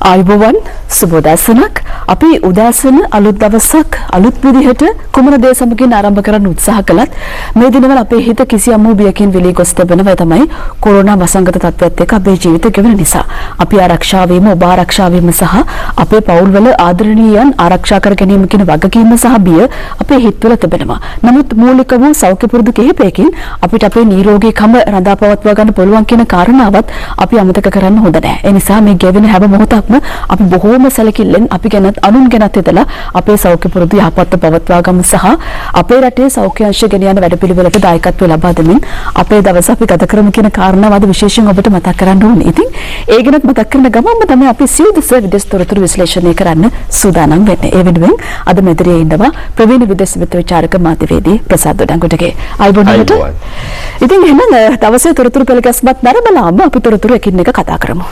ආයුබෝවන් සුබෝදෑසනක් අපි උදෑසන අලුත් දවසක් අලුත් විදිහට කුමන දේ සමගින් ආරම්භ කරන්න උත්සාහ කළත් මේ දිනවල අපේ හිත කිසියම් වූ බියකින් විලී ගොස් තිබෙනවා තමයි කොරෝනා වසංගත තත්ත්වයත් එක්ක අපේ ජීවිත ගෙවන නිසා අපි ආරක්ෂා වීම ඔබ ආරක්ෂා වීම සහ අපේ පවුල්වල ආදරණීයයන් ආරක්ෂා කර ගැනීම කියන වගකීම සහ බිය අපේ හිතවල තිබෙනවා. නමුත් මූලික වූ සෞඛ්‍ය පුරුදු කිහිපයකින් අපිට අපේ නිරෝගීකම රඳා පවත්වා ගන්න පුළුවන් කියන කාරණාවත් අපි අමතක කරන්න හොඳ නැහැ. ඒ නිසා මේ ගෙවෙන හැම මොහොතක්ම අපි බොහෝම සැලකිල්ලෙන් අපි ගැනත් අනුන් ගැනත් හිතලා අපේ සෞඛ්‍ය පුරුදු යහපත් පවත්වා ගමු සහ අපේ රටේ සෞඛ්‍ය අංශ ගෙන යන වැඩපිළිවෙලට දායකත්වය ලබා දෙමින් අපේ දවස අපි ගත කරමු කියන කාරණාව අද විශේෂයෙන් ඔබට මතක් කරන්න ඕනේ. ඉතින් ඒ ගැනත් මතක් කරන ගමන්ම තමයි අපි සියුදෙස විදේශ තොරතුරු විශ්ලේෂණය කරන්න සූදානම් වෙන්නේ. ඒ වෙනුවෙන් අද මෙදිරියේ ඉඳලා ප්‍රවීණ විදේශ විචාරක මාධ්‍යවේදී ප්‍රසාද් ඩංගොඩගේ අයිබෝනට. ඉතින් එහෙනම් දවසේ තොරතුරු පෙළ ගැස්මත් නරඹලාම අපි තොරතුරු එකින් එක කතා කරමු.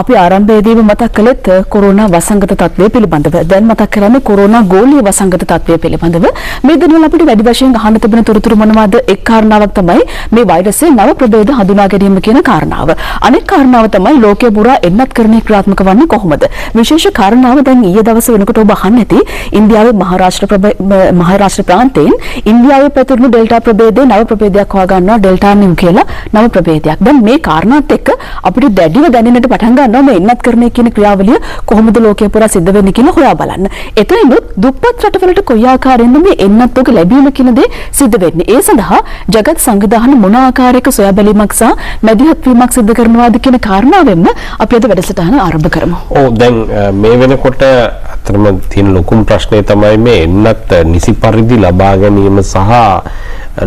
අපි ආරම්භයේදීම මතක් කළෙත් කොරෝනා වසංගත තත්ත්වය පිළිබඳව. දැන් මතක් කරන්නේ කොරෝනා ගෝලීය වසංගත තත්ත්වය පිළිබඳව. මේ දිනවල අපිට වැඩි වශයෙන් අහන්න තිබෙන තොරතුරු මොනවාද? එක් කාරණාවක් තමයි මේ වෛරසයේ නව ප්‍රභේද හඳුනා ගැනීම කියන කාරණාව. අනෙක් කාරණාව තමයි ලෝකයේ පුරා එන්නත් කරණය ක්‍රියාත්මක වන්නේ කොහොමද? විශේෂ කාරණාව දැන් ඊයේ දවසේ වෙනකොට ඔබ අහන්න ඇති ඉන්දියාවේ මහාරාෂ්ට්‍ර ප්‍රාන්තයෙන් ඉන්දියාවේ පැතිරුණු ඩෙල්ටා ප්‍රභේදයේ නව ප්‍රභේදයක් හොයා ගන්නවා ඩෙල්ටා නිව් කියලා නව ප්‍රභේදයක්. දැන් මේ කාරණාත් එක්ක අපිට දැඩිව දැනෙන්නට පටන් මේ එන්නත් කරණය කියන ක්‍රියාවලිය කොහොමද ලෝකයේ පුරා සිද්ධ වෙන්නේ කියලා හොයා බලන්න. එතනිනුත් දුප්පත් රටවලට කොයි ආකාරයෙන්ද මේ එන්නත් ඔක ලැබීම කියන දේ සිද්ධ වෙන්නේ. ඒ සඳහා ජගත් සංවිධාන මොන ආකාරයක සොයා බැලීමක් සහ මැදිහත් වීමක් සිද්ධ කරනවාද කියන කාරණාවෙන්ම අපි අද වැඩසටහන ආරම්භ කරමු. දැන් මේ වෙනකොට අතරම තියෙන ලොකුම ප්‍රශ්නේ තමයි මේ එන්නත් නිසි පරිදි ලබා ගැනීම සහ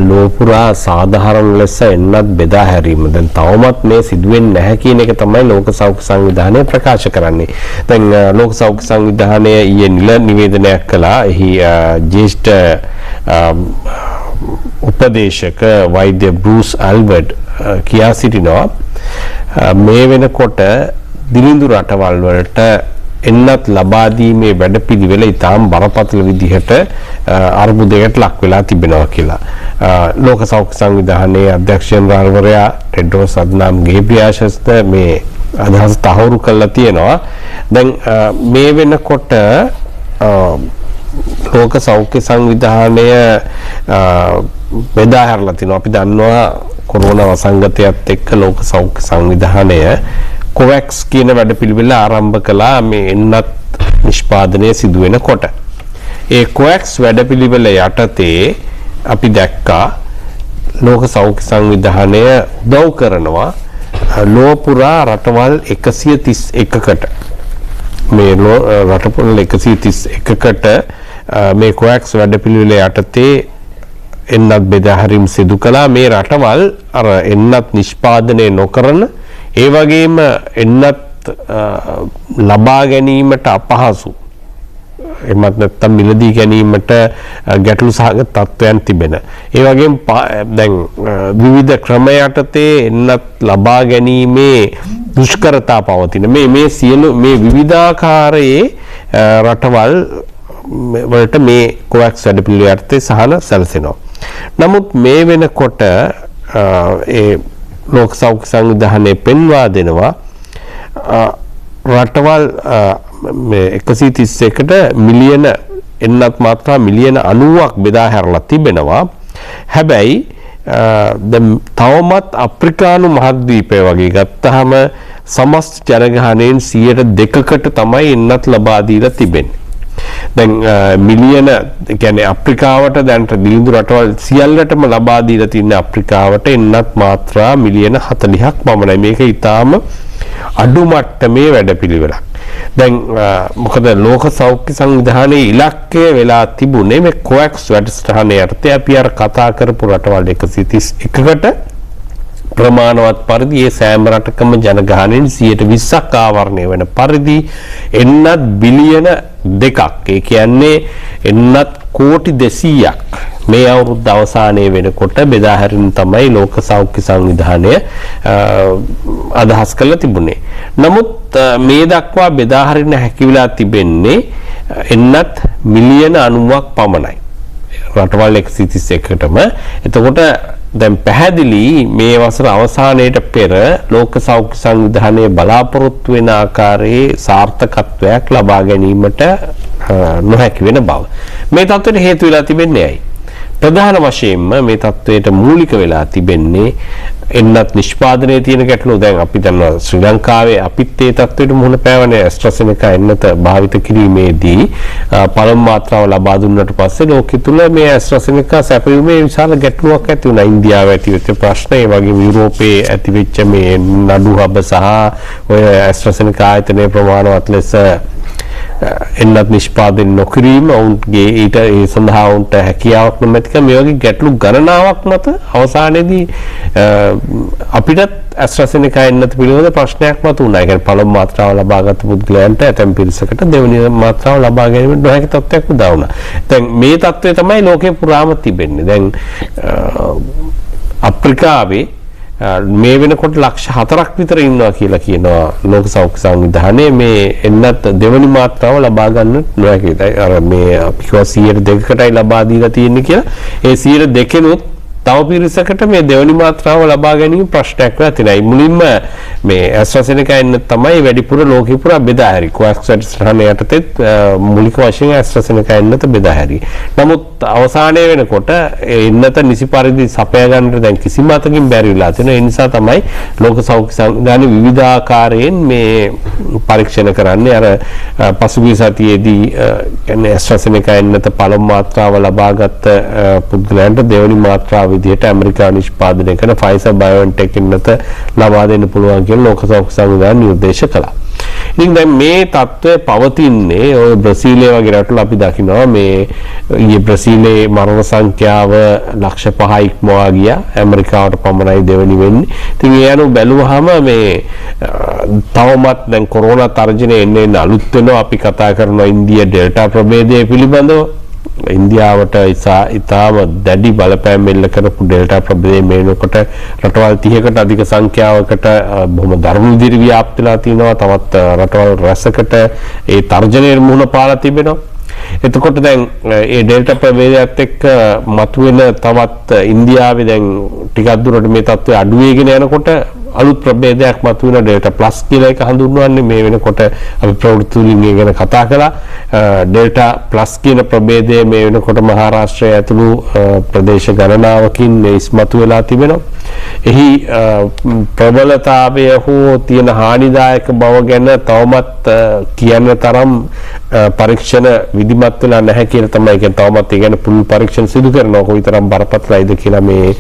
ලෝපුරා සාධාරණ ලෙස එන්නත් බෙදා හැරීම. දැන් තවමත් මේ සිදුවෙන්නේ නැහැ කියන එක තමයි ලෝක සෞඛ්‍ය සංවිධානය ප්‍රකාශ කරන්නේ. දැන් ලෝක සෞඛ්‍ය සංවිධානය ඊයේ නිල නිවේදනයක් කළා. එහි ජ්‍යෙෂ්ඨ උපදේශක වෛද්‍ය බෲස් ඇල්බර්ට් කියා සිටිනවා මේ වෙනකොට දිලිඳු රටවල් වලට එන්නත් ලබා දීමේ වැඩපිළිවෙල ඉතාම බරපතල විදිහට අර්බුදයකට ලක් වෙලා තිබෙනවා කියලා. ලෝක සෞඛ්‍ය සංවිධානයේ අධ්‍යක්ෂ ජනරාල්වරයා ටෙඩ්රොස් අධ්නොම් ගෙබ්‍රියසස් මේ අදහස් තහවුරු කළා තියෙනවා. දැන් මේ වෙනකොට ලෝක සෞඛ්‍ය සංවිධානය බෙදා හැරලා තිනවා. අපි දන්නවා කොරෝනා වසංගතයත් එක්ක ලෝක සෞඛ්‍ය සංවිධානය කොවැක්ස් කියන වැඩපිළිවෙල ආරම්භ කළා මේ එන්නත් නිෂ්පාදනය සිදු වෙනකොට. ඒ කොවැක්ස් වැඩපිළිවෙල යටතේ අපි දැක්කා ලෝක සෞඛ්‍ය සංවිධානය උදව් කරනවා ලෝපුරා රටවල් 131කට මේ රටවල් 131කට මේ කොවැක්ස් වැඩපිළිවෙල යටතේ එන්නත් බෙදා හැරීම සිදු කළා. මේ රටවල් අර එන්නත් නිෂ්පාදනය නොකරන ඒ වගේම එන්නත් ලබා ගැනීමට අපහසු එමත් නැත්නම් මිලදී ගැනීමට ගැටලු සහගත තත්ත්වයන් තිබෙන. ඒ වගේම දැන් විවිධ ක්‍රම යටතේ එන්නත් ලබා ගැනීමේ දුෂ්කරතා පවතින මේ සියලු මේ විවිධාකාරයේ රටවල් වලට මේ කොවැක්ස් වැඩපිළිවෙල යටතේ සහන සැලසෙනවා. නමුත් මේ වෙනකොට ඒ ලෝක සෞඛ්‍ය සංවිධානය පෙන්වා දෙනවා රටවල් 131ට මිලියන එන්නත් මාත්‍රා මිලියන 90ක් බෙදා හැරලා තිබෙනවා. හැබැයි තවමත් අප්‍රිකානු මහද්වීපය වගේ ගත්තාම සමස්ත ජනගහනයෙන් 2%කට තමයි එන්නත් ලබා දීලා තිබෙන්නේ. දැන් මිලියන කියන්නේ අප්‍රිකාවට දැන්ට දිලිඳු රටවල් සියල්ලටම ලබා දීලා තියෙන අප්‍රිකාවට එන්නත් මාත්‍රා මිලියන 40ක් පමණයි. මේක ඊටාම අඩු මට්ටමේ වැඩපිළිවෙලක්. දැන් මොකද ලෝක සෞඛ්‍ය සංවිධානයේ ඉලක්කය වෙලා තිබුණේ මේ කොවැක්ස් වැඩසටහන යටතේ අපි අර කතා කරපු රටවල් 131කට ප්‍රමාණවත් පරිදි ඒ සෑම රටකම ජනගහනයෙන් 20%ක් ආවරණය වෙන පරිදි එන්නත් බිලියන 2ක් ඒ කියන්නේ එන්නත් කෝටි 200ක් මේ අවුරුද්ද අවසානයේ වෙනකොට බෙදා හැරීම තමයි ලෝක සෞඛ්‍ය සංවිධානය අදහස් කරලා තිබුණේ. නමුත් මේ දක්වා බෙදා හරින්න හැකි වෙලා තිබෙන්නේ එන්නත් මිලියන 90ක් පමණයි. රටවල් 131කටම. එතකොට දැන් පැහැදිලි මේ වසර අවසානයේට පෙර ලෝක සෞඛ්‍ය සංවිධානයේ බලාපොරොත්තු වෙන ආකාරයේ සාර්ථකත්වයක් ලබා ගැනීමට නොහැකි වෙන බව. මේ තත්ත්වයට හේතු වෙලා තිබෙන්නේ ඇයි? ප්‍රධාන වශයෙන්ම මේ තත්ත්වයට මූලික වෙලා තිබෙන්නේ එන්නත් නිෂ්පාදනයේ තියෙන ගැටලුව. දැන් අපි දන්නවා ශ්‍රී ලංකාවේ අපිත් ඒ තත්ත්වයට මුහුණ පෑවනේ. ඇස්ට්‍රාසෙනෙකා එන්නත භාවිත කිරීමේදී පළමු මාත්‍රාව ලබා දුන්නට පස්සේ ලෝකෙ තුල මේ ඇස්ට්‍රාසෙනෙකා සැපයීමේ විශාල ගැටලුවක් ඇති වුණා. ඉන්දියාවේ ඇතිවෙච්ච ප්‍රශ්න, ඒ වගේම යුරෝපයේ ඇතිවෙච්ච මේ නඩු හබ සහ ඔය ඇස්ට්‍රාසෙනෙකා ආයතනයේ ප්‍රමාණවත් ලෙස එන්නත් නිෂ්පාදනය නොකිරීම, ඔවුන්ගේ ඊට ඒ සඳහා ඔවුන්ට හැකියාවක් නොමැතිකම, මේ වගේ ගැටලු ගණනාවක් මත අවසානයේදී අපිටත් ඇස්ට්‍රාසෙනෙකා එන්නත පිළිබඳ ප්‍රශ්නයක් මතුවුණා. ඒ කියන්නේ පළමු මාත්‍රාව ලබාගත් පුද්ගලයන්ට ඇතැම් පිරිසකට දෙවෙනි මාත්‍රාව ලබා ගැනීමට නොහැකි තත්ත්වයක් උදා වුණා. දැන් මේ තත්ත්වය තමයි ලෝකේ පුරාම තිබෙන්නේ. දැන් අප්‍රිකාවේ මේ වෙනකොට ලක්ෂ 4ක් විතර ඉන්නවා කියලා කියනවා ලෝක සෞඛ්‍ය සංවිධානයේ. මේ එන්නත් දෙවනි මාත්‍රාව ලබා ගන්න නොහැකි. අර මේ අපි කිව්වා 2%කටයි ලබා දීලා තියෙන්නේ කියලා. ඒ 2%නුත් තව පිරිසකට මේ දෙවනි මාත්‍රාව ලබා ගැනීම ප්‍රශ්නයක් වෙලා තියෙනවා. මුලින්ම මේ ඇස්ට්‍රාසෙනෙකා එන්න තමයි වැඩිපුර ලෝකෙ පුරා බෙදා හැරි. කොවැක්ස් වැඩසටහන යටතේත් මූලික වශයෙන් ඇස්ට්‍රාසෙනෙකා එන්නත බෙදා හැරි. නමුත් අවසානයේ වෙනකොට එන්නත නිසි පරිදි සපයා ගන්නට දැන් කිසිම අතකින් බැරි වෙලා තියෙනවා. ඒ නිසා තමයි ලෝක සෞඛ්‍ය සංවිධානයේ විවිධාකාරයෙන් මේ පරීක්ෂණ කරන්නේ. අර පසුගිය සතියේදී කියන්නේ ඇස්ට්‍රාසෙනෙකා එන්නත පළමු මාත්‍රාව ලබාගත් පුද්ගලයන්ට දෙවනි මාත්‍රාව විදිහට ඇමරිකානු නිෂ්පාදනය කරන Pfizer BioNTech එන්නත ලබා දෙන්න පුළුවන් කියලා ලෝක සෞඛ්‍ය සංවිධානය නිර්දේශ කළා. ඉතින් දැන් මේ තත්ත්වය පවතින්නේ ඔය බ්‍රසීලයේ වගේ රටවල අපි දකිනවා මේ ඊයේ බ්‍රසීලයේ මරණ සංඛ්‍යාව ලක්ෂ 5 ඉක්මවා ගියා. ඇමරිකාවට පමණයි දෙවෙනි වෙන්නේ. ඉතින් ඒ අනුව බැලුවහම මේ තවමත් දැන් කොරෝනා තර්ජනය එන්නේ අලුත් වෙනවා. අපි කතා කරනවා ඉන්දියා ඩෙල්ටා ප්‍රභේදය පිළිබඳව. ඉන්දියාවට ඉතාම දැඩි බලපෑම් එල්ල කරපු ඩෙල්ටා ප්‍රභේදය මේ වෙනකොට රටවල් 30කට අධික සංඛ්‍යාවකට බොහොම දරුණු විදිහට ව්‍යාප්ත වෙලා තිනවා. තවත් රටවල් රැසකට ඒ තර්ජනයේ මුහුණ පාලා තිබෙනවා. එතකොට දැන් ඒ ඩෙල්ටා ප්‍රභේදයත් එක්ක මතුවෙන තවත් ඉන්දියාවේ දැන් ටිකක් දුරට මේ තත්ත්වය අඩු වෙගෙන යනකොට අලුත් ප්‍රභේදයක් මතුවෙන ඩෙල්ටා ප්ලස් කියලා එක හඳුන්වන්නේ. මේ වෙනකොට අපි ප්‍රවෘත්ති වලින් ගැන කතා කළා. ඩෙල්ටා ප්ලස් කියන ප්‍රභේදය මේ වෙනකොට මහාරාෂ්ට්‍රය ඇතුළු ප්‍රදේශ ගණනාවකින් ඉස්මතු වෙලා තිබෙනවා. එහි ප්‍රබලතාවය හෝ තියෙන හානිදායක බව ගැන තවමත් කියන්න තරම් පරීක්ෂණ විධිමත් වෙලා නැහැ කියලා තමයි. කියන්නේ තවමත් ඒ ගැන පුළුල් පරීක්ෂණ සිදු කරනවා. කොයිතරම් බරපතලයිද කියලා මේ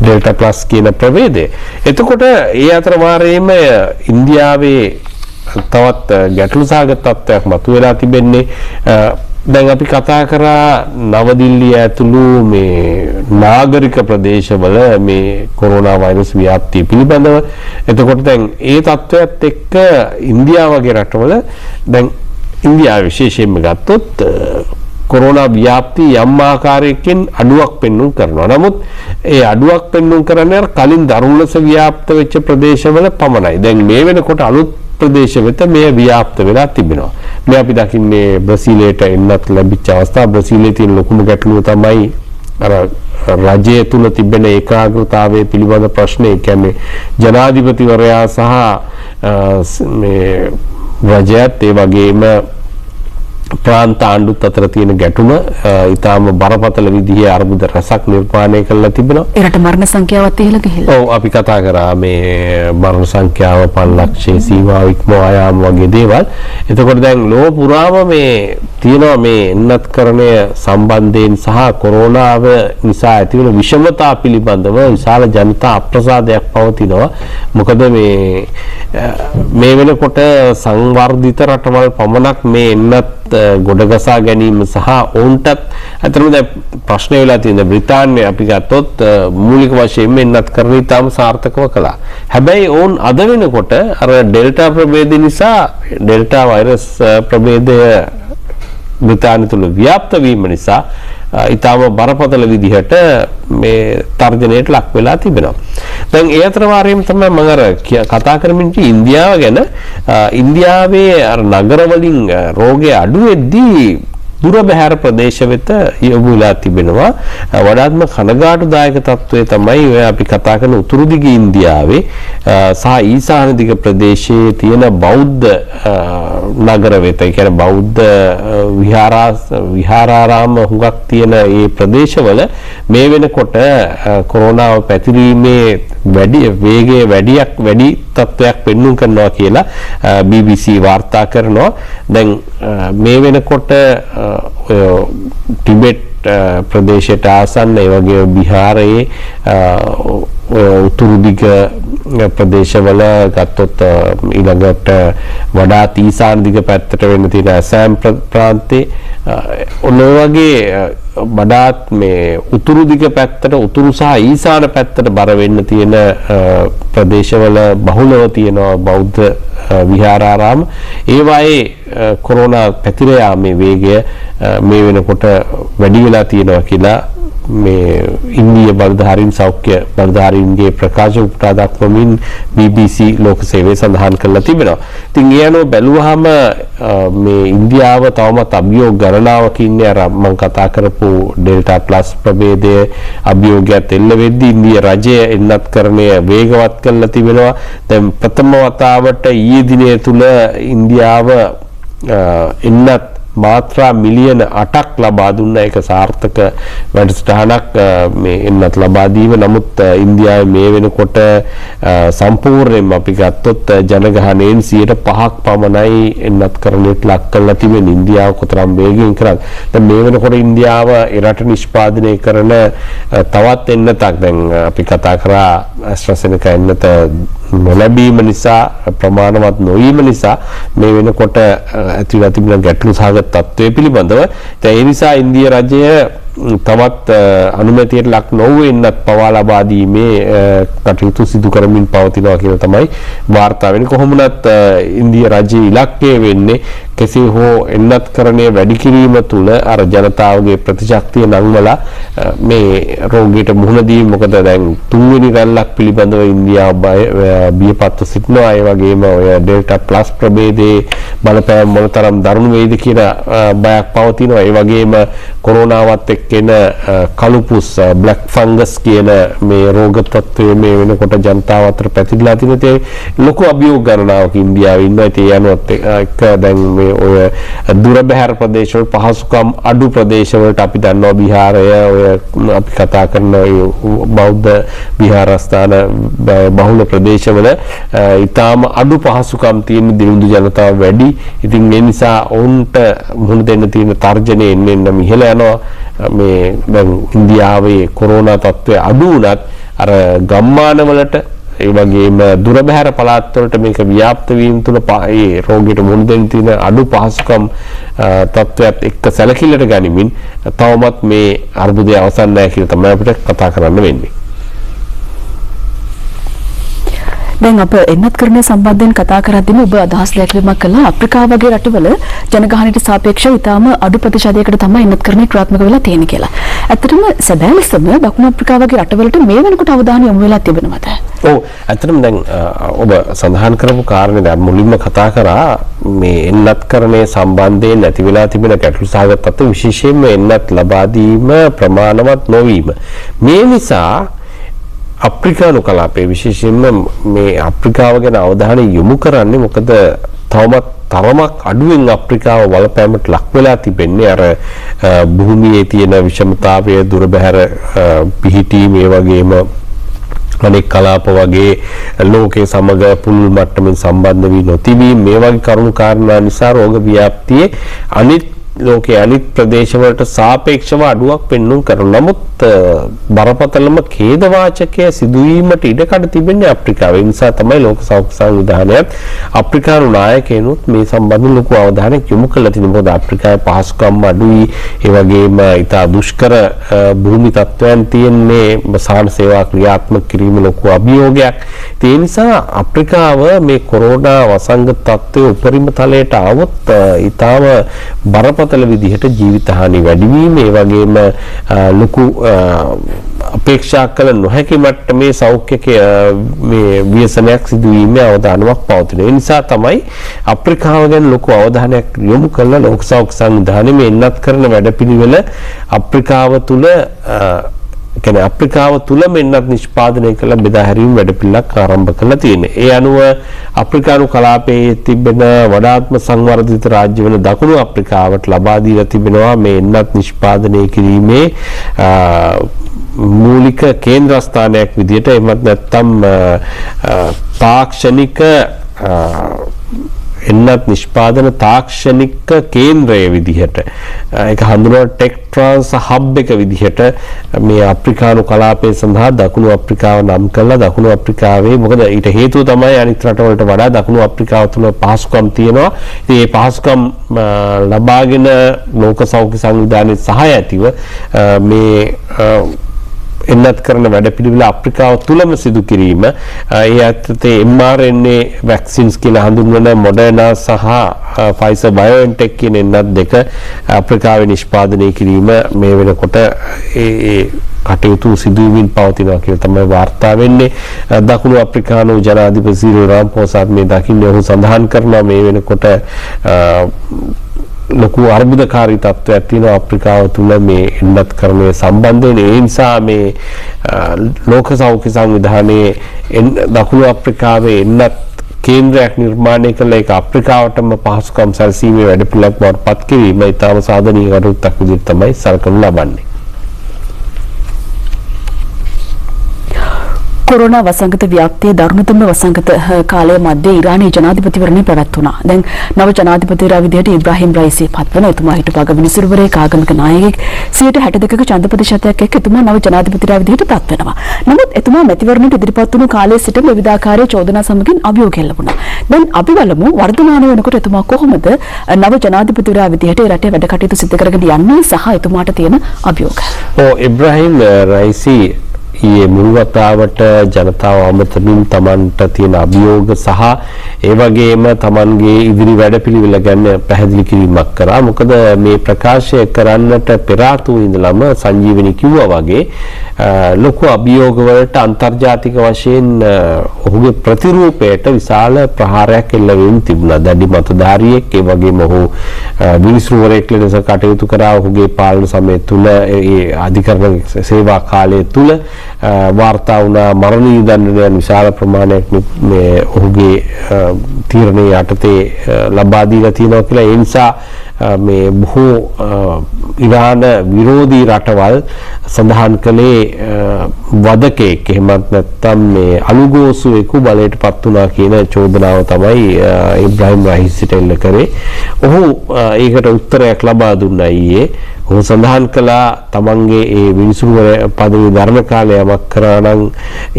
ඩෙල්ටා ප්ලස් කියන ප්‍රභේදය. එතකොට ඒ අතර වාරයේම ඉන්දියාවේ තවත් ගැටලු සහගත තත්ත්වයක් මතුවලා තිබෙන්නේ. දැන් අපි කතා කරා නවදිල්ලිය ඇතුළු මේ නාගරික ප්‍රදේශවල මේ කොරෝනා වෛරස් ව්‍යාප්තිය පිළිබඳව. එතකොට දැන් ඒ තත්ත්වයත් එක්ක ඉන්දියාව වගේ රටවල දැන් ඉන්දියාව විශේෂයෙන්ම ගත්තොත් කොරෝනා ව්‍යාප්තිය යම් ආකාරයකින් අඩුවක් පෙන්වුම් කරනවා. නමුත් ඒ අඩුවක් පෙන්වුම් කරන්නේ අර කලින් දරුණු ලෙස ව්‍යාප්ත වෙච්ච ප්‍රදේශවල පමණයි. දැන් මේ වෙනකොට අලුත් ප්‍රදේශ වෙත මේ ව්‍යාප්ත වෙලා තිබෙනවා. මේ අපි දකින්නේ බ්‍රසීලයට එන්නත් ලැබිච්ච අවස්ථාව. බ්‍රසීලයේ තියෙන ලොකුම ගැටලුව තමයි අර රජය තුල තිබෙන ඒකාග්‍රතාවයේ පිළිබඳ ප්‍රශ්නේ. ඒ කියන්නේ ජනාධිපතිවරයා සහ මේ රජයත් ඒ වගේම ප්‍රාන්ත ආණ්ඩුත් අතර තියෙන ගැටුම ඊටාම බරපතල විදිහේ අර්බුද රසක් නිර්මාණය කරලා තිබෙනවා. ඒ රට මරණ සංඛ්‍යාවත් ඉහළ ගිහිල්ලා. ඔව් අපි කතා කරා මේ මරණ සංඛ්‍යාව 5 ලක්ෂයේ සීමාව ඉක්මවා යාම වගේ දේවල්. එතකොට දැන් ලෝක පුරාම මේ තියෙනවා මේ එන්නත්කරණය සම්බන්ධයෙන් සහ කොරෝනාව නිසා ඇතිවන විෂමතා පිළිබඳව විශාල ජනතා අප්‍රසාදයක් පවතිනවා. මොකද මේ වෙනකොට සංවර්ධිත රටවල් පමණක් මේ එන්නත් ගොඩගසා ගැනීම සහ ඔවුන්ටත් අතරම දැන් ප්‍රශ්න වෙලා තියෙන බ්‍රිතාන්‍යය අපි ගත්තොත් මූලික වශයෙන්ම එන්නත් කරන ඉතාම සාර්ථකව කළා. හැබැයි ඔවුන් අද වෙනකොට අර ඩෙල්ටා ප්‍රභේදය නිසා ඩෙල්ටා වෛරස් ප්‍රභේදය බ්‍රිතාන්‍ය තුල ව්‍යාප්ත වීම නිසා ඊටම බරපතල විදිහට මේ තර්ජනයට ලක් වෙලා තිබෙනවා. දැන් ඒ අතර වාරයේම තමයි මම අර කතා කරමින් ඉන්දියාව ගැන. ඉන්දියාවේ අර නගර වලින් රෝගය අඩු වෙද්දී දුර බැහැර ප්‍රදේශ වෙත යොමු වෙලා තිබෙනවා. වඩාත්ම කනගාටුදායක තත්ත්වය තමයි ඔය අපි කතා කරන උතුරු දිග ඉන්දියාවේ සහ ඊසාන දිග ප්‍රදේශයේ තියෙන බෞද්ධ නගර වෙත, ඒ කියන්නේ බෞද්ධ විහාරාරාම හුඟක් තියෙන මේ ප්‍රදේශවල මේ වෙනකොට කොරෝනාව පැතිරීමේ වැඩි තත්ත්වයක් පෙන්වන්න කරනවා කියලා BBC වාර්තා කරනවා. දැන් මේ වෙනකොට ටිබෙට් ප්‍රදේශයට ආසන්න ඒ වගේ බිහාරයේ උතුරු දිග ප්‍රදේශවල ගත්තොත් ඊළඟට වඩාත් ඊසාන දිග පැත්තට වෙන්න තියෙන ඇසෑම් ප්‍රාන්තයේ ඔන්න වගේ වඩාත් මේ උතුරු දිග පැත්තට උතුරු සහ ඊසාන පැත්තට බර වෙන්න තියෙන ප්‍රදේශවල බහුලව තියෙනවා බෞද්ධ විහාරාරාම. ඒවායේ කොරෝනා පැතිර යාමේ වේගය මේ වෙනකොට වැඩි වෙලා තියෙනවා කියලා මේ ඉන්දිය බලධාරීන් සෞඛ්‍ය බලධාරීන්ගේ ප්‍රකාශ උපුටා දක්වමින් BBC ලෝක සේවය සඳහන් කරලා තිබෙනවා. ඉතින් ඒ අනුව බැලුවහම මේ ඉන්දියාව තවමත් අභියෝග ගණනාවක ඉන්නේ. අර මම කතා කරපු ඩෙල්ටා ප්ලස් ප්‍රභේදයේ අභියෝගයත් එල්ල වෙද්දී ඉන්දිය රජය එන්නත්කරණය වේගවත් කරලා තිබෙනවා. දැන් ප්‍රථම වතාවට ඊයේ දිනේ තුල ඉන්දියාව එන්නත් මාත්‍රා මිලියන 8ක් ලබා දුන්න එක සාර්ථක වැඩසටහනක් මේ එන්නත් ලබා දීම. නමුත් ඉන්දියාවේ මේ වෙනකොට සම්පූර්ණයෙන්ම අපි ගත්තොත් ජනගහනයෙන් 5% පමණයි එන්නත්කරණයට ලක් කරලා තිබෙන. ඉන්දියාව කොතරම් වේගයෙන් කරත් දැන් මේ වෙනකොට ඉන්දියාව එරට නිෂ්පාදනය කරන තවත් එන්නතක් දැන් අපි කතා කරා AstraZeneca එන්නත නොලැබීම නිසා ප්‍රමාණවත් නොවීම නිසා මේ වෙනකොට ඇතිවලා තිබෙන ගැටලු සහගත තත්ත්වය පිළිබඳව ඒ නිසා ඉන්දිය රජය තවත් අනුමැතියට ලක් නොවූ එන්නත් පවා ලබා දීමේ කටයුතු සිදු කරමින් පවතිනවා කියලා තමයි වාර්තා වෙන්නේ. කොහොම වුණත් ඉන්දිය රජයේ ඉලක්කය වෙන්නේ කෙසේ හෝ එන්නත්කරණය වැඩි කිරීම තුළ අර ජනතාවගේ ප්‍රතිශක්තිය නංවලා මේ රෝගීට මුහුණ දීම. මොකද දැන් තුන්වෙනි රැල්ලක් පිළිබඳව ඉන්දියාව බියපත්ව සිටිනවා. ඒ වගේම ඔය ඩෙල්ටා ප්ලස් ප්‍රභේදයේ බලපෑම මොනතරම් දරුණු වේද කියන බයක් පවතිනවා. ඒ වගේම කොරෝනාවත් එක්කෙන කළුපුස් බ්ලැක් ෆංගස් කියන මේ රෝග තත්ත්වය මේ වෙනකොට ජනතාව අතර පැතිරලා තියෙන ලොකු අභියෝග ගණනාවක් ඉන්දියාවේ ඉන්නවා. ඒ යනුවත් එක්ක දැන් මේ ඔය දුර බැහැර ප්‍රදේශවල පහසුකම් අඩු ප්‍රදේශවලට අපි දන්නවා බිහාරය ඔය අපි කතා කරන බෞද්ධ විහාරස්ථාන බහුල ප්‍රදේශවල ඊටාම අඩු පහසුකම් තියෙන දිනුදු ජනතාව වැඩි. ඉතින් ඒ නිසා ඔවුන්ට මුහුණ දෙන්න තියෙන තර්ජනය එන්න ඉහළ යනවා. මේ දැන් ඉන්දියාවේ කොරෝනා තත්ත්වය අඩු වුණත් අර ගම්මානවලට ඒ වගේම දුර බැහැර පළාත් වලට මේක ව්‍යාප්ත වීම තුළ ඒ රෝගීට මුහුණ දෙන්න තියෙන අඩු පහසුකම් තත්ත්වයක් එක්ක සැලකිල්ලට ගනිමින් තවමත් මේ අර්බුදය අවසන් නැහැ කියලා තමයි අපිට කතා කරන්න වෙන්නේ. දැන් අප එන්නත්කරණය සම්බන්ධයෙන් කතා කරද්දීම ඔබ අදහස් දැක්වීමක් කළා අප්‍රිකාව වගේ රටවල ජනගහනයට සාපේක්ෂව ඉතාම අඩු ප්‍රතිශතයකට තමයි එන්නත්කරණය ක්‍රියාත්මක වෙලා තියෙන්නේ කියලා. ඇත්තටම සැබෑ ලෙසම දකුණු අප්‍රිකාව වගේ රටවලට මේ වෙනකොට අවධානය යොමු වෙලා තිබෙනවද? ඔව් ඇත්තටම දැන් ඔබ සඳහන් කරපු කාරණේ දැන් මුලින්ම කතා කරා මේ එන්නත්කරණය සම්බන්ධයෙන් නැති වෙලා තිබෙන ගැටලු සහගත තත්ත්ව විශේෂයෙන්ම එන්නත් ලබා දීම ප්‍රමාණවත් නොවීම. මේ නිසා අප්‍රිකානු කලාපයේ විශේෂයෙන්ම මේ අප්‍රිකාව ගැන අවධානය යොමු කරන්නේ මොකද තවමත් තරමක් අඩුවෙන් අප්‍රිකාව බලපෑමට ලක් වෙලා තිබෙන්නේ. අර භූමියේ තියෙන විෂමතාවය දුර බැහැර පිහිටීම ඒ වගේම අනෙක් කලාප වගේ ලෝකයේ සමග පුළුල් මට්ටමින් සම්බන්ධ වී නොතිබීම මේ වගේ කරුණු කාරණා නිසා රෝග ව්‍යාප්තියේ අනිත් ලෝකයේ අනිත් ප්‍රදේශවලට සාපේක්ෂව අඩුවක් පෙන්වුම් කරනවා. නමුත් බරපතලම ඛේදවාචකය සිදුවීමට ඉඩකඩ තිබෙන්නේ අප්‍රිකාවේ. ඒ නිසා තමයි ලෝක සෞඛ්‍ය සංවිධානයත් අප්‍රිකානු නායකයනුත් මේ සම්බන්ධව ලොකු අවධානයක් යොමු කළා තියෙනවා. මොකද අප්‍රිකාවේ පහසුකම් අඩුයි. ඒ වගේම ඉතා දුෂ්කර භූමි තත්ත්වයන් තියෙන්නේ. සාහන සේවා ක්‍රියාත්මක කිරීම ලොකු අභියෝගයක්. ඒ නිසා අප්‍රිකාව මේ කොරෝනා වසංගත තත්ත්වයේ උපරිම තලයට આવොත් ඉතාම බරපතල විදිහට ජීවිත හානි වැඩි වීම ඒ වගේම ලොකු අපේක්ෂා කළ නොහැකි මට්ටමේ සෞඛ්‍ය මේ ව්‍යසනයක් සිදුවීමේ අවධානමක් පවතින. ඒ නිසා තමයි අප්‍රිකාව ගැන ලොකු අවධානයක් යොමු කරලා ලෝක සෞඛ්‍ය සංවිධානය මේ එන්නත් කරන වැඩපිළිවෙල අප්‍රිකාව තුල කියන්නේ අප්‍රිකාව තුලම එන්නත් නිෂ්පාදනය කළ බෙදා හැරීම වැඩපිළිවෙලක් ආරම්භ කරලා තියෙනවා. ඒ අනුව අප්‍රිකානු කලාපයේ තිබෙන වඩාත්ම සංවර්ධිත රාජ්‍ය වන දකුණු අප්‍රිකාවට ලබා දීලා තිබෙනවා මේ එන්නත් නිෂ්පාදනය කිරීමේ මූලික කේන්ද්‍රස්ථානයක් විදිහට එමත් නැත්නම් තාක්ෂණික එන්නත් නිෂ්පාදන තාක්ෂණික කේන්ද්‍රය විදිහට ඒක හඳුන්වන ටෙක් ට්‍රාන්ස් හබ් එක විදිහට මේ අප්‍රිකානු කලාපය සඳහා දකුණු අප්‍රිකාව නම් කළා. දකුණු අප්‍රිකාවේ මොකද ඊට හේතුව තමයි අනිත් රටවලට වඩා දකුණු අප්‍රිකාව තුළ පහසුකම් තියෙනවා. ඉතින් මේ පහසුකම් ලබාගෙන ලෝක සෞඛ්‍ය සංවිධානයේ සහාය ඇතිව මේ එන්නත් කරන වැඩපිළිවෙල අප්‍රිකාව තුලම සිදු කිරීම ඒ අතරේ mRNA වැක්සින්ස් කියලා හඳුන්වන මොඩර්නා සහ ෆයිසර් බයෝඑන්ටෙක් කියන එන්නත් දෙක අප්‍රිකාවේ නිෂ්පාදනය කිරීම මේ වෙනකොට ඒ කටයුතු සිදුවීමින් පවතිනවා කියලා තමයි වාර්තා වෙන්නේ. දකුණු අප්‍රිකානු ජනාධිපති සිරිල් රාමපෝසාත් මේ දකින්නේ ඔහු සඳහන් කරනවා මේ වෙනකොට ලොකු අර්බුදකාරී තත්ත්වයක් තියෙනවා අප්‍රිකාව තුළ මේ එන්නත් කරන්නේ සම්බන්ධයෙන්. ඒ නිසා මේ ලෝක සෞඛ්‍ය සංවිධානයේ දකුණු අප්‍රිකාවේ එන්නත් කේන්ද්‍රයක් නිර්මාණය කළ ඒක අප්‍රිකාවටම පහසුකම් සැලසීමේ වැඩපිළිවෙලක් බවට පත් කිරීම ඉතාම සාධනීය කටයුත්තක් විදිහට තමයි සලකනු ලබන්නේ. කොරෝනා වසංගත ව්‍යාප්තියේ දරුණුතම වසංගත කාලය මැද්දේ ඉරානයේ ජනාධිපතිවරණය පැවැත්වුණා. දැන් නව ජනාධිපතිවරයා විදිහට ඉබ්‍රාහිම් රයිසි පත්වන එතුමා හිටපු අගවිනිසුරුවරයෙක් ආගමික නායකයෙක් 62%ක ඡන්ද ප්‍රතිශතයක් එක්ක එතුමා නව ජනාධිපතිවරයා විදිහට පත් වෙනවා. නමුත් එතුමා මැතිවරණයට ඉදිරිපත් වුණු කාලයේ සිට විවිධාකාරයේ චෝදනා සමගින් අභියෝග එල්ලුණා. දැන් අපි බලමු වර්තමාන වෙනකොට එතුමා කොහොමද නව ජනාධිපතිවරයා විදිහට රටේ වැඩ කටයුතු සිදු කරගෙන යන්නේ සහ එතුමාට තියෙන අභියෝග. ඉබ්‍රාහිම් රයිසි ඊයේ මුල් වතාවට ජනතාව අමතමින් තමන්ට තියෙන අභියෝග සහ ඒ වගේම තමන්ගේ ඉදිරි වැඩපිළිවෙල ගැන පැහැදිලි කිරීමක් කරා. මොකද මේ ප්‍රකාශය කරන්නට පෙර ආතුව ඉඳලම සංජීවනි කිව්වා වගේ ලොකු අභියෝග වලට අන්තර්ජාතික වශයෙන් ඔහුගේ ප්‍රතිරූපයට විශාල ප්‍රහාරයක් එල්ල වෙමින් තිබුණා. දැඩි මතධාරියෙක් ඒ වගේම ඔහු විනිසුරුවරයෙක් ලෙස කටයුතු කරා. ඔහුගේ පාලන සමය තුල ඒ අධිකරණ සේවා කාලය තුල වාර්තා වුණා මරණීය දඬුවම් විශාල ප්‍රමාණයක් මේ ඔහුගේ තීරණයේ යටතේ ලබා දීලා තියෙනවා කියලා. ඒ නිසා මේ බොහෝ ඉරාන විරෝධී රටවල් සඳහන් කළේ වදකෙක් එහෙමත් නැත්නම් මේ අලුගෝසුවෙකු බලයට පත් වුණා කියන චෝදනාව තමයි ඉබ්‍රාහිම් රයිසිට එල්ල කරේ. ඔහු ඒකට උත්තරයක් ලබා දුන්නා ඊයේ. ඔහු සඳහන් කළා තමන්ගේ ඒ විනිසුරුවර පදවි ධර්ම කාලය යමක් කරා නම්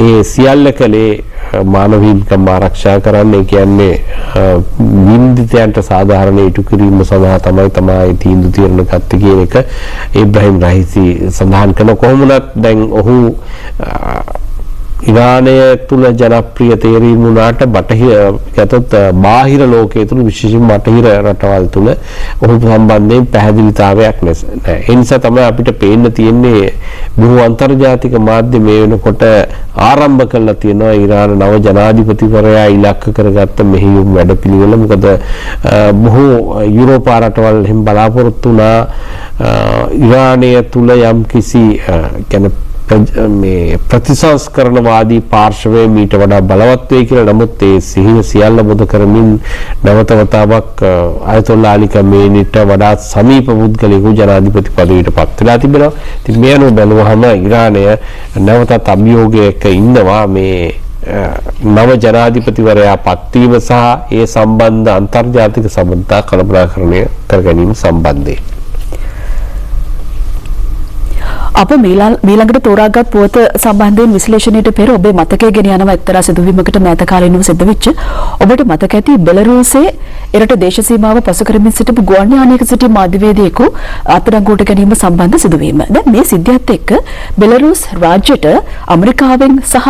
ඒ සියල්ල කලේ මානව හිමිකම් ආරක්ෂා කරන්න. ඒ කියන්නේ වින්දිතයන්ට සාධාරණ ඉටු කිරීම සඳහා තමයි තීන්දුව తీරන ගත්තේ කියන එක ඉබ්‍රාහිම් රයිසි සඳහන් කරන. කොහොම වුණත් දැන් ඔහු ඉරානය තුල ජනප්‍රිය තේරීම් වුණාට බාහිර ලෝකයේ තුල විශේෂයෙන්ම බටහිර රටවල් තුල ඔහු සම්බන්ධයෙන් පැහැදිලිතාවයක් නැහැ. ඒ නිසා තමයි අපිට පේන්න තියෙන්නේ බොහෝ අන්තර්ජාතික මාධ්‍ය මේ වෙනකොට ආරම්භ කරලා තියෙනවා ඉරාන නව ජනාධිපතිවරයා ඉලක්ක කරගත්ත මෙහෙයුම් වැඩපිළිවෙල. මොකද බොහෝ යුරෝපා රටවල් එහෙම බලාපොරොත්තු වුණා ඉරානය තුල යම් කිසි කියන්නේ මේ ප්‍රතිසංස්කරණවාදී පාර්ශවය මීට වඩා බලවත් වෙයි කියලා. නමුත් ඒ සිහින සියල්ල බොද කරමින් නැවත වතාවක් අයතොල්ලා අලි කමේනිට වඩා සමීප පුද්ගලයෙකු ජනාධිපති පදවියට පත් වෙලා තිබෙනවා. ඉතින් මේ අනුව බැලුවහම ඉරානය නැවතත් අභියෝගයක ඉන්නවා මේ නව ජනාධිපතිවරයා පත්වීම සහ ඒ සම්බන්ධ අන්තර්ජාතික සම්බන්ධතා කළබලකරණය කර ගැනීම සම්බන්ධයෙන්. අප මීළඟට තෝරාගත් පුවත සම්බන්ධයෙන් විශ්ලේෂණයට පෙර ඔබේ මතකය ගෙන යනවා එක්තරා සිදුවීමකට මෑත කාලීනව සිද්ධ වෙච්ච ඔබට මතක ඇති බෙලරුසියේ එරට දේශ සීමාව පසු කරමින් සිටපු ගුවන් යානයක සිටි මාධ්‍යවේදියෙකු අත්අඩංගුවට ගැනීම සම්බන්ධ සිදුවීම. දැන් මේ සිද්ධියත් එක්ක බෙලරුස් රාජ්‍යයට ඇමරිකාවෙන් සහ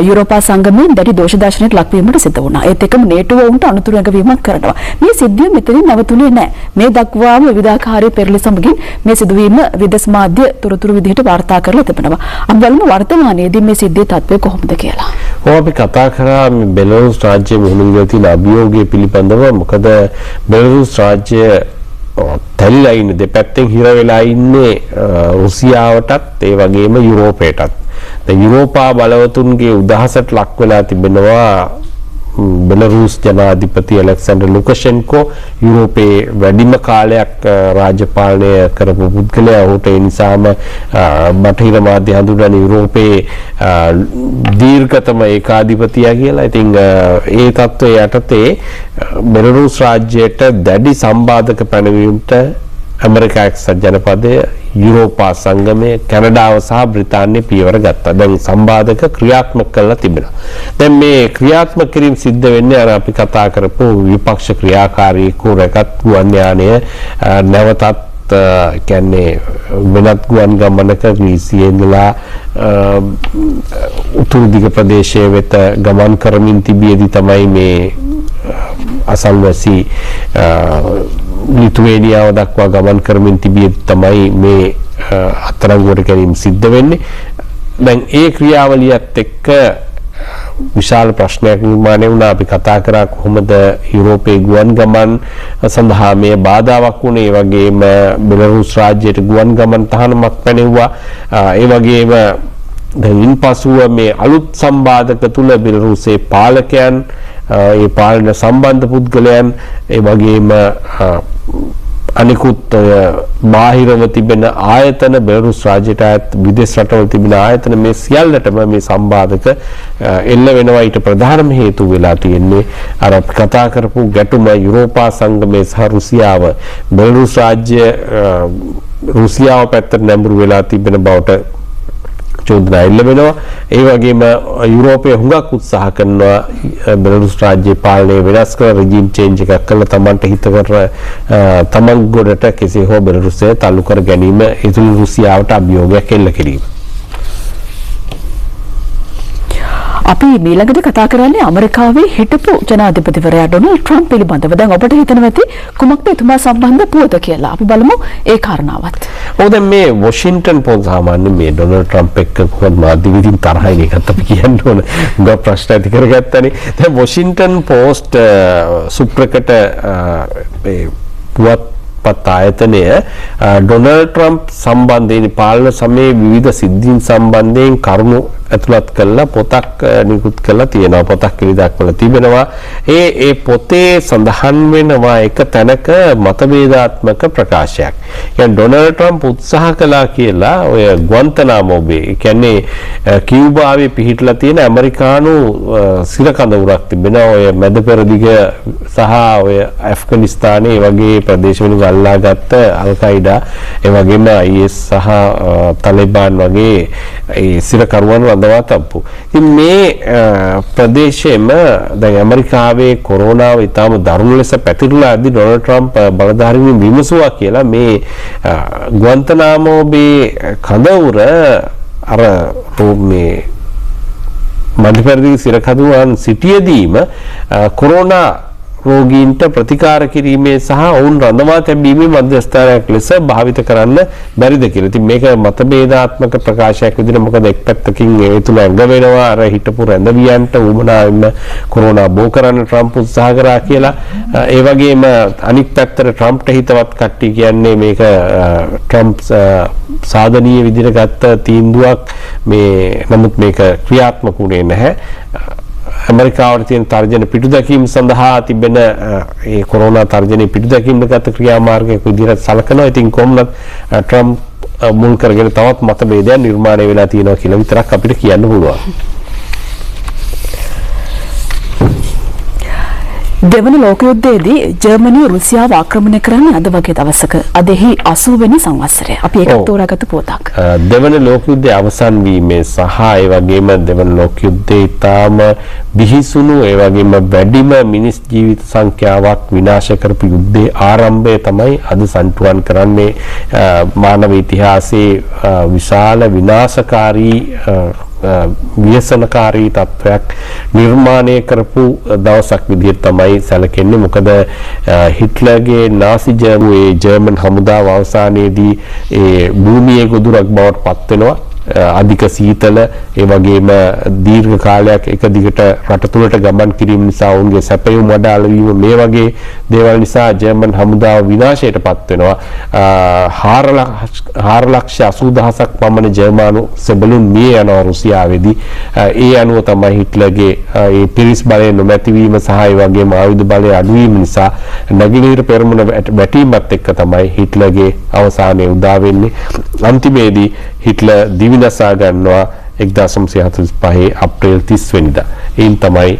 යුරෝපා සංගමයෙන් දැඩි දෝෂ දාශනයට ලක්වීමට සිදු වුණා. ඒත් එක්කම නේටෝ වුන්ට අනුතුරු ඇඟවීමක් කරනවා. මේ සිද්ධිය මෙතනින් නවතුනේ නැහැ. මේ දක්වාම විවිධාකාරී පෙරළි සමගින් මේ සිදුවීම විදේශ මාධ්‍ය තොරතුරු විදිහට වාර්තා කරලා තිබෙනවා. අපි බලමු වර්තමානයේදී මේ සිද්ධියේ තත්ත්වය කොහොමද කියලා. අපි කතා කරා මේ බෙලරුස් රාජ්‍ය මුහුණුවිලා තියෙන අභියෝගය පිළිබඳව. මොකද බෙලරුස් රාජ්‍ය තැලිලා ඉන්නේ දෙපැත්තෙන් හිර වෙලා ඉන්නේ රුසියාවටත් ඒ වගේම යුරෝපයටත්. දැන් යුරෝපා බලවතුන්ගේ උදහසට ලක් වෙලා තිබෙනවා බෙලරුස් ජනාධිපති ඇලෙක්සැන්ඩර් ලුකෂෙන්කෝ යුරෝපයේ වැඩිම කාලයක් රාජපාලනය කරපු පුද්ගලයා. ඔහුට ඒ නිසාම බටහිර මාධ්‍ය හඳුන්වන යුරෝපයේ දීර්ඝතම ඒකාධිපතියා කියලා. ඉතින් ඒ තත්ත්වයේ යටතේ බෙලරුස් රාජ්‍යයට දැඩි සම්බාධක පැනවීමට ඇමරිකා එක්සත් ජනපදය, යුරෝපා සංගමය, කැනඩාව සහ බ්‍රිතාන්‍ය පියවර ගත්තා. දැන් සම්බාධක ක්‍රියාත්මක කරලා තිබෙනවා. දැන් මේ ක්‍රියාත්මක කිරීම සිද්ධ වෙන්නේ අර අපි කතා කරපු විපක්ෂ ක්‍රියාකාරීකු රැකත් ගුවන් යානය නැවතත් කියන්නේ වෙනත් ගුවන් ගමනක ග්‍රීසියේ ඉඳලා උතුරු දිග ප්‍රදේශයේ වෙත ගමන් කරමින් තිබියදී තමයි මේ අසල්වැසි ලිතුවේනියාව දක්වා ගමන් කරමින් තිබියදී තමයි මේ අත්අඩංගුවට ගැනීම සිද්ධ වෙන්නේ. දැන් ඒ ක්‍රියාවලියත් එක්ක විශාල ප්‍රශ්නයක් නිර්මාණය වුණා. අපි කතා කරා කොහොමද යුරෝපයේ ගුවන් ගමන් සඳහා මේ බාධාවක් වුණේ. ඒ වගේම බෙලරුස් රාජ්‍යයට ගුවන් ගමන් තහනමක් පැනෙව්වා. ඒ වගේම දැන් ඉන්පසුව මේ අලුත් සම්බාධක තුල බෙලරුස්සේ පාලකයන්, ඒ පාලන සම්බන්ධ පුද්ගලයන්, ඒ වගේම අනිකුත් බාහිරව තිබෙන ආයතන, බෙලරුස් රාජ්‍යයට අයත් විදේශ රටවල තිබෙන ආයතන, මේ සියල්ලටම මේ සම්බාධක එල්ල වෙනවා. ඊට ප්‍රධානම හේතුව වෙලා තියෙන්නේ අර කතා කරපු ගැටුම යුරෝපා සංගමය සහ රුසියාව. බෙලරුස් රාජ්‍ය රුසියාව පැත්තට නැඹුරු වෙලා තිබෙන බවට චෝදනා එල්ල වෙනවා. ඒ වගේම යුරෝපයේ හුඟක් උත්සාහ කරනවා බෙලරුස් රාජ්‍යයේ පාලනය වෙනස් කරලා රෙජිම් චේන්ජ් එකක් කරලා තමන්ට හිතකර තමන් ගොඩට කෙසේ හෝ බෙලරුස්ය තල්ලු කර ගැනීම, ඒ රුසියාවට අභියෝගයක් එල්ල කිරීම. අපි ඊළඟට කතා කරන්නේ ඇමරිකාවේ හිටපු ජනාධිපතිවරයා ඩොනල්ඩ් ට්‍රම්ප් පිළිබඳව. දැන් ඔබට හිතෙනවා ඇති කුමක්ද එතුමා සම්බන්ධ පුවත කියලා. අපි බලමු ඒ කාරණාවත්. දැන් මේ වොෂින්ටන් පෝස්ට් සාමාන්‍යයෙන් මේ ඩොනල්ඩ් ට්‍රම්ප් එක්ක කොහොමද මාධ්‍ය විදිහින් තරහින් එකත් අපි කියන්න ඕන. ගොඩ ප්‍රශ්න ඇති කරගත්තනේ. දැන් වොෂින්ටන් පෝස්ට් සුප්‍රකට පුවත්පත් ආයතනය ඩොනල්ඩ් ට්‍රම්ප් සම්බන්ධයෙන් පාලන සමයේ විවිධ සිද්ධීන් සම්බන්ධයෙන් කරුණු ඇතුළත් කළා පොතක් නිකුත් කළා තියෙනවා. පොතක් එළිදක්වලා තිබෙනවා. ඒ පොතේ සඳහන් වෙනවා එක තැනක මතභේදාත්මක ප්‍රකාශයක්. කියන්නේ ඩොනල්ඩ් ට්‍රම්ප් උත්සාහ කළා කියලා ඔය ගුවන්තනාමෝ බේ, කියන්නේ කියුබාවේ පිහිටලා තියෙන ඇමරිකානු සිරකඳවුරක් තිබෙනවා. ඔය මැද පෙරදිග සහ ඔය ඇෆ්ගනිස්තානයේ වගේ ප්‍රදේශවලින් අල්ලාගත්ත අල්-කයිඩා, ඒ වගේම IS සහ තලිබාන් වගේ ඒ සිරකරුවන් වඳවා තබ්බු. ඉතින් මේ ප්‍රදේශයේම දැන් ඇමරිකාවේ කොරෝනාව ඉතාම දරුණු ලෙස පැතිරලා ඇද්දි ඩොනල්ඩ් ට්‍රම්ප් බලධාරීන් විමසුවා කියලා මේ ගුවන්තනාමෝ බේ කඳවුර අර මේ මධ්‍යපැරදිග සිරකඳවුරන් සිටියදීම කොරෝනා රෝගීන්ට ප්‍රතිකාර කිරීමේ සහ ඔවුන් රඳවා තැබීමේ මධ්‍යස්ථානයක් ලෙස භාවිත කරන්න බැරිද කියලා. ඉතින් මේක මතභේදාත්මක ප්‍රකාශයක් විදිහට, මොකද එක් පැත්තකින් ඒ තුල ඇඟ වෙනවා අර හිටපු රැඳවියන්ට උමනාවෙන්ම කොරෝනා බෝ කරන්න ට්‍රම්ප් උත්සාහ කරා කියලා. ඒ වගේම අනිත් පැත්තට ට්‍රම්ප්ට හිතවත් කට්ටිය කියන්නේ මේක ට්‍රම්ප් සාධනීය විදිහට ගත්ත තීන්දුවක්. නමුත් මේක ක්‍රියාත්මක වුණේ නැහැ. ඇමරිකාවට තියෙන තර්ජන පිටුදැකීම් සඳහා තිබෙන ඒ කොරෝනා තර්ජනයේ පිටුදැකීම් ගත ක්‍රියාමාර්ගයක් විදිහට සලකනවා. ඉතින් කොහොමද ට්‍රම්ප් මුල් කරගෙන තවත් මතභේදයක් නිර්මාණය වෙලා තියෙනවා කියලා විතරක් අපිට කියන්න පුළුවන්. දෙවන ලෝක යුද්ධයේදී ජර්මනිය රුසියාව ආක්‍රමණය කරන්නේ අද වගේ දවසක. අද එහි 80 වෙනි සංවත්සරය. අපි ඒක තෝරාගත්තු පොතක්. දෙවන ලෝක යුද්ධයේ අවසන් වීමේ සහ ඒ වගේම දෙවන ලෝක යුද්ධයේ ඊටාම බිහිසුණු ඒ වගේම වැඩිම මිනිස් ජීවිත සංඛ්‍යාවක් විනාශ කරපු යුද්ධයේ ආරම්භය තමයි අද සන්තුවන් කරන්නේ. මානව ඉතිහාසයේ විශාල විනාශකාරී ව්‍යසනකාරී තත්වයක් නිර්මාණය කරපු දවසක් විදිහට තමයි සැලකෙන්නේ. මොකද හිට්ලර්ගේ නාසිජම් ඒ ජර්මන් හමුදාව අවසානයේදී ඒ භූමියේ ගොදුරක් බවට පත් වෙනවා. අධික සීතල ඒ වගේම දීර්ඝ කාලයක් එක දිගට රට තුළට ගමන් කිරීම නිසා ඔවුන්ගේ සැපයුම් වඩාල වීම මේ වගේ දේවල් නිසා ජර්මන් හමුදාව විනාශයට පත් වෙනවා. 4,80,000ක් පමණ ජර්මානු සෙබළුන් මිය යනවා රුසියාවේදී. ඒ අනුව තමයි හිට්ලර්ගේ ඒ පිරිස් බලය නොමැතිවීම සහ ඒ වගේම ආයුධ බලය අඩුවීම නිසා නැගෙනහිර පෙරමුණ වැටීමත් එක්ක තමයි හිට්ලර්ගේ අවසානයේ උදා වෙන්නේ. අන්තිමේදී හිට්ලර් දිවිනසා ගන්නවා 1945 අප්‍රේල් 30 වෙනිදා. එයින් තමයි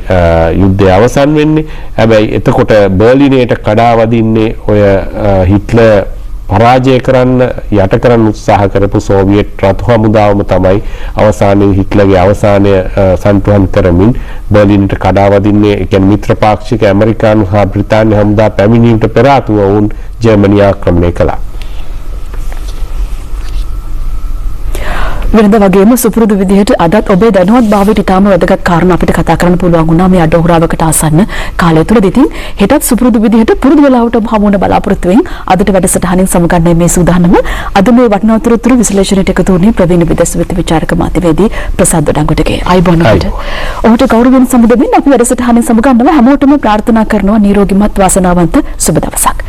යුද්ධය අවසන් වෙන්නේ. හැබැයි එතකොට බර්ලිනයට කඩා වදින්නේ ඔය හිට්ලර් පරාජය කරන්න යට කරන්න උත්සාහ කරපු සෝවියට් රතු හමුදාවම තමයි අවසානයේ හිට්ලර්ගේ අවසානය සන්තුහන් කරමින් බර්ලිනට කඩා වදින්නේ. ඒ කියන්නේ මිත්‍ර පාක්ෂික ඇමරිකානු හා බ්‍රිතාන්‍ය හමුදා පැමිණීමට පෙර ආතුව වුන් ජර්මනිය ආක්‍රමණය කළා. වෙනද වගේම සුපුරුදු විදිහට අදත් ඔබේ දැනුවත් භාවයට ඉතාම වැදගත් කාරණා අපිට කතා කරන්න පුළුවන් වුණා මේ අඩහුරාවකට ආසන්න කාලය තුලදී. ඉතින් හෙටත් සුපුරුදු විදිහට පුරුදු වෙලාවට ඔබ හමු වෙන බලාපොරොත්තු වෙමින් අදට වැඩසටහනින් සමගන්නයි මේ සූදානම. අද මේ වටිනා උතුරු විශ්ලේෂණයට එකතු වුණේ ප්‍රවීණ විදේශ විචාරක මාධ්‍යවේදී ප්‍රසාද් දොඩංගොඩගේ. අයිබෝන් ඔබට. ඔහුට ගෞරවයෙන් සමුදෙමින් අපි වැඩසටහනින් සමගන්නව හැමෝටම ප්‍රාර්ථනා කරනවා නිරෝගීමත් වාසනාවන්ත සුබ දවසක්.